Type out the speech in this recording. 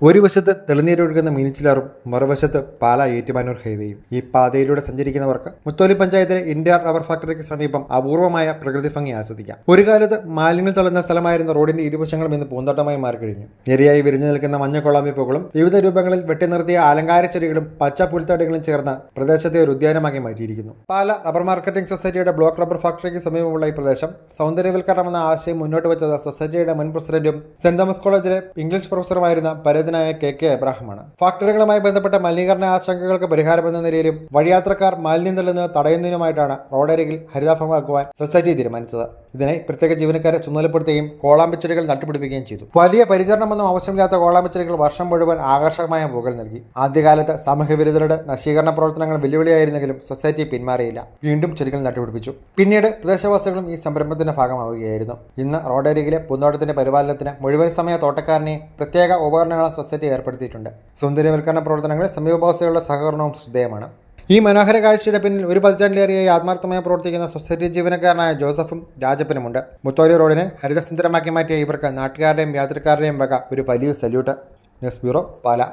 ഒരു വശത്ത് തെളിനീരൊഴുകുന്ന മീനച്ചിലാറും മറുവശത്ത് പാലാ ഏറ്റുമാനൂർ ഹൈവേയും. ഈ പാതയിലൂടെ സഞ്ചരിക്കുന്നവർക്ക് മുത്തോലി പഞ്ചായത്തിലെ ഇന്ത്യ റബ്ബർ ഫാക്ടറിക്ക് സമീപം അപൂർവമായ പ്രകൃതി ഭംഗി ആസ്വദിക്കാം. ഒരു കാലത്ത് മാലിന്യങ്ങൾ തള്ളുന്ന സ്ഥലമായിരുന്ന റോഡിന്റെ ഇരുവശങ്ങളും ഇന്ന് പൂന്തോട്ടമായി മാറിക്കഴിഞ്ഞു. നിരയായി വിരിഞ്ഞു നിൽക്കുന്ന മഞ്ഞക്കൊള്ളാമിപ്പൂക്കളും വിവിധ രൂപങ്ങളിൽ വെട്ടി നിർത്തിയ അലങ്കാര ചെടികളും പച്ച പുൽത്തടികളും ചേർന്ന് പ്രദേശത്തെ ഒരു ഉദ്യാനമാക്കി മാറ്റിയിരിക്കുന്നു. പാലാ റബ്ബർ മാർക്കറ്റിംഗ് സൊസൈറ്റിയുടെ ബ്ലോക്ക് റബ്ബർ ഫാക്ടറിക്ക് സമീപമുള്ള ഈ പ്രദേശം സൗന്ദര്യവൽക്കരണം എന്ന ആശയം മുന്നോട്ട് വെച്ചത് സൊസൈറ്റിയുടെ മുൻ പ്രസിഡന്റും സെന്റ് തോമസ് കോളേജിലെ ഇംഗ്ലീഷ് പ്രൊഫസറുമായിരുന്ന പരേതനായ KK എബ്രാഹിമാണ്. ഫാക്ടറികളുമായി ബന്ധപ്പെട്ട മലിനീകരണ ആശങ്കകൾക്ക് പരിഹാരമെന്ന നിലയിലും വഴിയാത്രക്കാർ മാലിന്യം തള്ളുന്നത് തടയുന്നതിനുമായിട്ടാണ് റോഡരികിൽ ഹരിതാഭമാക്കുവാൻ സൊസൈറ്റി തീരുമാനിച്ചത്. ഇതിനായി പ്രത്യേക ജീവനക്കാരെ ചുമതലപ്പെടുത്തുകയും കോളാമ്പിച്ചെടികൾ നട്ടുപിടിപ്പിക്കുകയും ചെയ്തു. വലിയ പരിചരണമൊന്നും ആവശ്യമില്ലാത്ത കോളാമ്പിച്ചെടികൾ വർഷം മുഴുവൻ ആകർഷകമായ പൂക്കൾ നൽകി. ആദ്യകാലത്ത് സാമൂഹ്യ വിരുദ്ധരുടെ നശീകരണ പ്രവർത്തനങ്ങൾ വെല്ലുവിളിയായിരുന്നെങ്കിലും സൊസൈറ്റി പിന്മാറിയില്ല. വീണ്ടും ചെടികൾ നട്ടുപിടിപ്പിച്ചു. പിന്നീട് പ്രദേശവാസികളും ഈ സംരംഭത്തിന്റെ ഭാഗമാവുകയായിരുന്നു. ഇന്ന് റോഡരികിലെ പൂന്തോട്ടത്തിന്റെ പരിപാലനത്തിന് മുഴുവൻ സമയ തോട്ടക്കാരനെയും പ്രത്യേക ഉപകരണങ്ങൾ സൊസൈറ്റി ഏർപ്പെടുത്തിയിട്ടുണ്ട്. സൗന്ദര്യവൽക്കരണ പ്രവർത്തനങ്ങളിൽ സമീപവാസികളുടെ സഹകരണവും ശ്രദ്ധേയമാണ്. ഈ മനോഹര കാഴ്ചയുടെ പിന്നിൽ ഒരു പതിറ്റാണ്ടിലേറെയായി ആത്മാർത്ഥമായി പ്രവർത്തിക്കുന്ന സൊസൈറ്റി ജീവനക്കാരനായ ജോസഫും രാജപ്പനുമുണ്ട്. മുത്തോലി റോഡിനെ ഹരിതസുന്ദരമാക്കി മാറ്റിയ ഇവർക്ക് നാട്ടുകാരുടെയും യാത്രക്കാരുടെയും വക ഒരു വലിയ സല്യൂട്ട്. News bureau, Pala.